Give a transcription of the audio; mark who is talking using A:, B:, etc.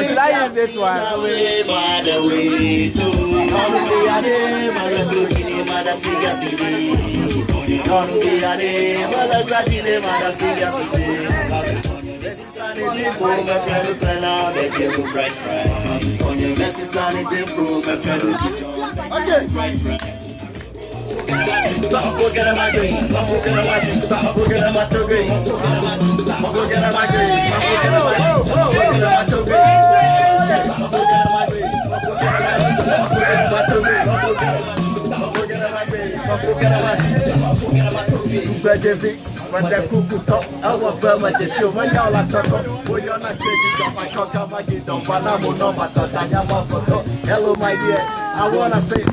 A: Should I use this one? When the cuckoo talk, I was Burma to show when y'all are talking. When you're not taking up my cock, I'm not getting on Panama, no, but I am a photo. Hello, my dear, I wanna say.